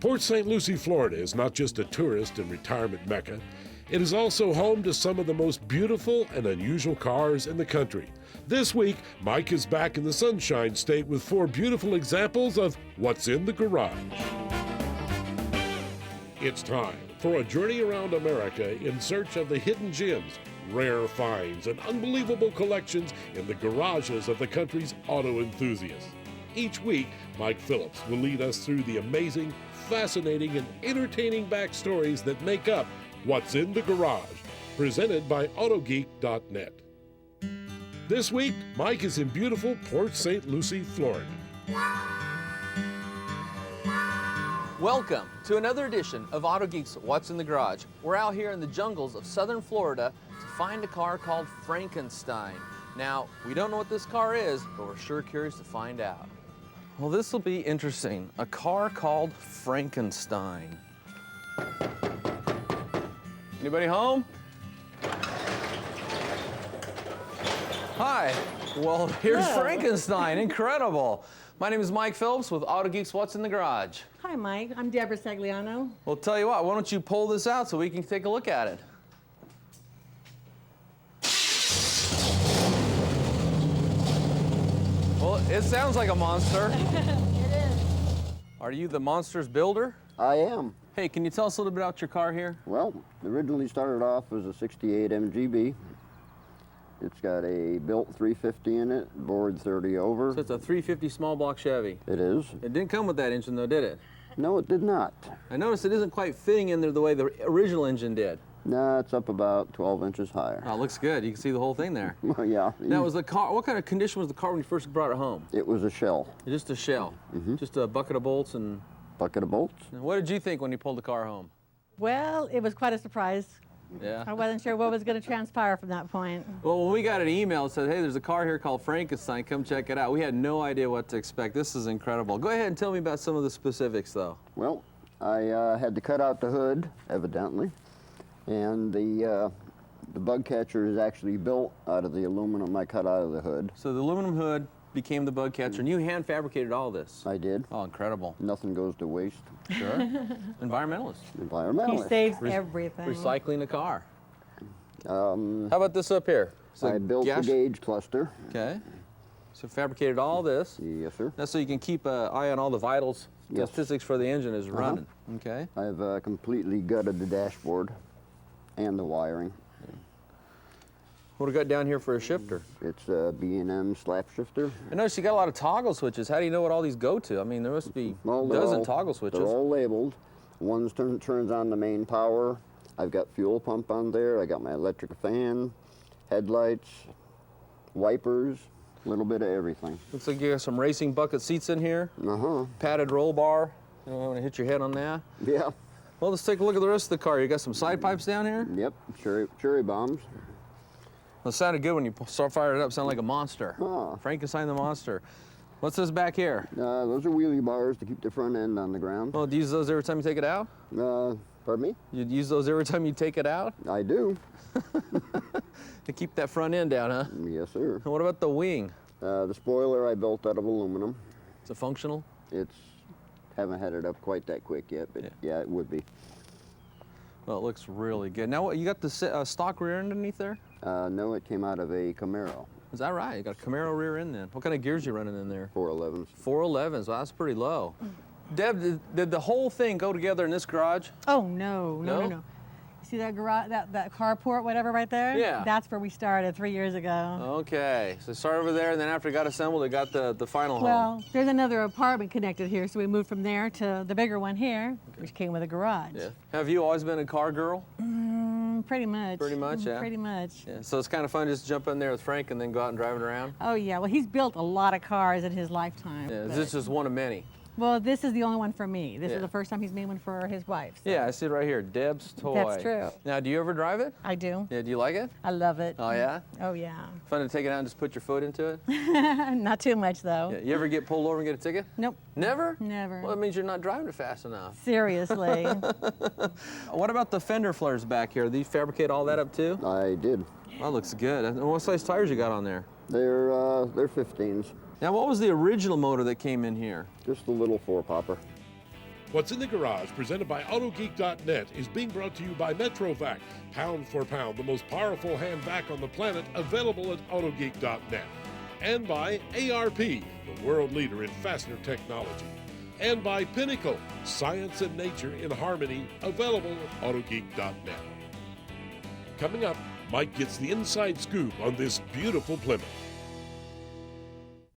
Port St. Lucie, Florida is not just a tourist and retirement mecca. It is also home to some of the most beautiful and unusual cars in the country. This week, Mike is back in the Sunshine State with 4 beautiful examples of what's in the garage. It's time for a journey around America in search of the hidden gems, rare finds, and unbelievable collections in the garages of the country's auto enthusiasts. Each week, Mike Phillips will lead us through the amazing, fascinating, and entertaining backstories that make up What's in the Garage, presented by AutoGeek.net. This week, Mike is in beautiful Port St. Lucie, Florida. Welcome to another edition of AutoGeek's What's in the Garage. We're out here in the jungles of southern Florida to find a car called Frankenstein. Now, we don't know what this car is, but we're sure curious to find out. Well, this will be interesting. A car called Frankenstein. Anybody home? Hi. Well, here's Frankenstein. Incredible. My name is Mike Phillips with AutoGeek's What's in the Garage. Hi, Mike. I'm Deborah Sagliano. Well, tell you what, why don't you pull this out so we can take a look at it? Well, it sounds like a monster. It is. Are you the monster's builder? I am. Hey, can you tell us a little bit about your car here? Well, originally started off as a 68 MGB. It's got a built 350 in it, bored 30 over. So it's a 350 small block Chevy. It is. It didn't come with that engine though, did it? No, it did not. I noticed it isn't quite fitting in there the way the original engine did. No, it's up about 12 inches higher. Oh, it looks good. You can see the whole thing there. Well, yeah. Now, was the car, what kind of condition was the car when you first brought it home? It was a shell. Just a shell? Just a bucket of bolts and... Bucket of bolts. What did you think when you pulled the car home? Well, it was quite a surprise. Yeah? I wasn't sure what was going to transpire from that point. Well, when we got an email that said, hey, there's a car here called Frankenstein, come check it out, we had no idea what to expect. This is incredible. Go ahead and tell me about some of the specifics, though. Well, I had to cut out the hood, evidently, and the bug catcher is actually built out of the aluminum I cut out of the hood. So the aluminum hood became the bug catcher, and you hand fabricated all this? I did. Oh, incredible. Nothing goes to waste. Sure. Environmentalist. Environmentalist. He saves everything. Recycling a car. How How about this up here? It's a I built the gas- gauge cluster. Okay. So fabricated all this. Yes, sir. That's so you can keep an eye on all the vitals. Yes. Statistics for the engine is running. Okay. I've completely gutted the dashboard and the wiring. What do we got down here for a shifter? It's a B&M slap shifter. I noticed you got a lot of toggle switches. How do you know what all these go to? I mean, there must be Well, a they're dozen all- toggle switches. They're all labeled. One turns on the main power. I've got fuel pump on there. I got my electric fan, headlights, wipers, a little bit of everything. Looks like you got some racing bucket seats in here. Uh-huh. Padded roll bar. You don't want to hit your head on that. Yeah. Well, let's take a look at the rest of the car. You got some side pipes down here? Yep. Cherry bombs. Well, it sounded good when you start firing it up. Sounded like a monster. Ah. Frankenstein the monster. What's this back here? Those are wheelie bars to keep the front end on the ground. Well, do you use those every time you take it out? Pardon me? You'd use those every time you take it out? I do. To keep that front end down, huh? Yes, sir. And what about the wing? The spoiler I built out of aluminum. Is it functional? Haven't had it up quite that quick yet, but yeah, it would be. Well, it looks really good. Now, what, you got the stock rear end underneath there? No, it came out of a Camaro. Is that right? You got a Camaro rear end then. What kind of gears you running in there? 411s. 411s. Well, that's pretty low. Deb, did the whole thing go together in this garage? Oh, no. No? You see that garage, that carport, whatever, right there? Yeah. That's where we started 3 years ago. Okay. So start over there, and then after it got assembled, it got the final home. Well, there's another apartment connected here, so we moved from there to the bigger one here, which came with a garage. Yeah. Have you always been a car girl? Pretty much. Pretty much, yeah. Pretty much. Yeah. So it's kind of fun just to jump in there with Frank and then go out and drive it around? Oh, yeah. Well, he's built a lot of cars in his lifetime. Yeah. Is but- this just one of many? Well, this is the only one for me. This Yeah. is the first time he's made one for his wife. So. Yeah, I see it right here. Deb's toy. That's true. Now, do you ever drive it? I do. Yeah, do you like it? I love it. Oh, yeah? Oh, yeah. Fun to take it out and just put your foot into it? Not too much, though. Yeah. You ever get pulled over and get a ticket? Nope. Never? Never. Well, that means you're not driving it fast enough. Seriously. What about the fender flares back here? Do you fabricate all that up too? I did. That looks good. And what size tires you got on there? They're 15s. Now, what was the original motor that came in here? Just a little 4-popper. What's in the Garage, presented by AutoGeek.net, is being brought to you by Metrovac, pound for pound, the most powerful hand vac on the planet, available at AutoGeek.net. And by ARP, the world leader in fastener technology. And by Pinnacle, science and nature in harmony, available at AutoGeek.net. Coming up, Mike gets the inside scoop on this beautiful Plymouth.